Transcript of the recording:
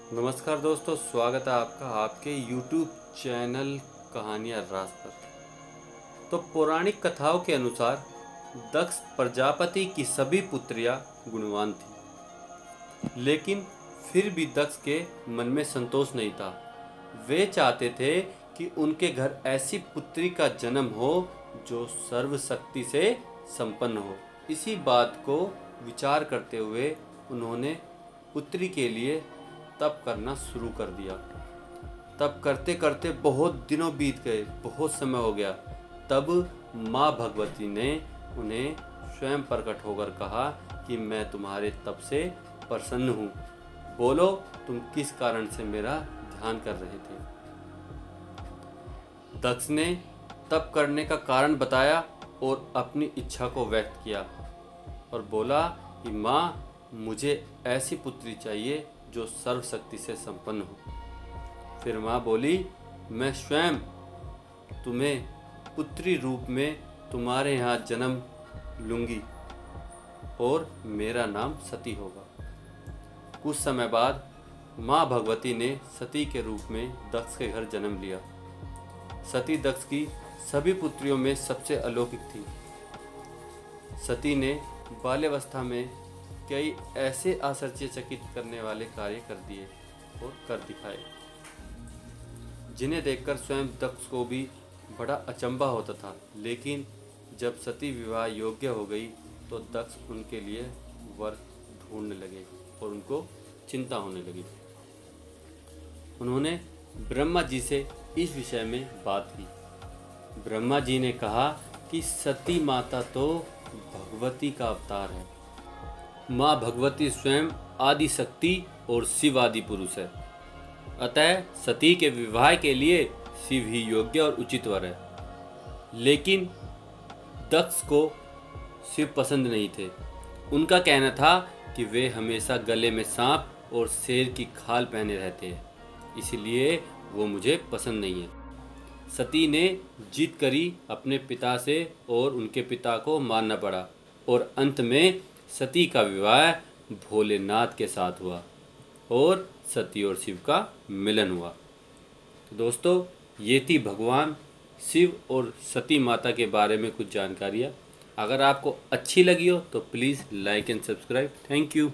नमस्कार दोस्तों, स्वागत है आपका आपके YouTube चैनल कहानियाँ राज पर। तो पौराणिक कथाओं के अनुसार दक्ष प्रजापति की सभी पुत्रियां गुणवान थीं, लेकिन फिर भी दक्ष के मन में संतोष नहीं था। वे चाहते थे कि उनके घर ऐसी पुत्री का जन्म हो जो सर्वशक्ति से संपन्न हो। इसी बात को विचार करते हुए उन्होंने पुत्री के लिए तप करना शुरू कर दिया। तब करते करते बहुत दिनों बीत गए, बहुत समय हो गया। तब माँ भगवती ने उन्हें स्वयं प्रकट होकर कहा कि मैं तुम्हारे तप से प्रसन्न हूँ। बोलो, तुम किस कारण से मेरा ध्यान कर रहे थे। दक्ष ने तप करने का कारण बताया और अपनी इच्छा को व्यक्त किया और बोला कि माँ, मुझे ऐसी पुत्री चाहिए जो सर्वशक्ति से संपन्न हो। फिर माँ बोली, मैं स्वयं तुम्हें पुत्री रूप में तुम्हारे यहाँ जन्म लूँगी और मेरा नाम सती होगा। कुछ समय बाद माँ भगवती ने सती के रूप में दक्ष के घर जन्म लिया। सती दक्ष की सभी पुत्रियों में सबसे अलौकिक थी। सती ने बाल्यावस्था में कई ऐसे आश्चर्यचकित करने वाले कार्य कर दिए और कर दिखाए, जिन्हें देखकर स्वयं दक्ष को भी बड़ा अचंभा होता था। लेकिन जब सती विवाह योग्य हो गई तो दक्ष उनके लिए वर ढूंढने लगे और उनको चिंता होने लगी। उन्होंने ब्रह्मा जी से इस विषय में बात की। ब्रह्मा जी ने कहा कि सती माता तो भगवती का अवतार है। माँ भगवती स्वयं आदि शक्ति और शिव आदि पुरुष है। अतः सती के विवाह के लिए शिव ही योग्य और उचित वर है। लेकिन दक्ष को शिव पसंद नहीं थे। उनका कहना था कि वे हमेशा गले में सांप और शेर की खाल पहने रहते हैं, इसलिए वो मुझे पसंद नहीं है। सती ने जिद करी अपने पिता से और उनके पिता को मानना पड़ा और अंत में सती का विवाह भोलेनाथ के साथ हुआ और सती और शिव का मिलन हुआ। तो दोस्तों, ये थी भगवान शिव और सती माता के बारे में कुछ जानकारियाँ। अगर आपको अच्छी लगी हो तो please like and subscribe. Thank you.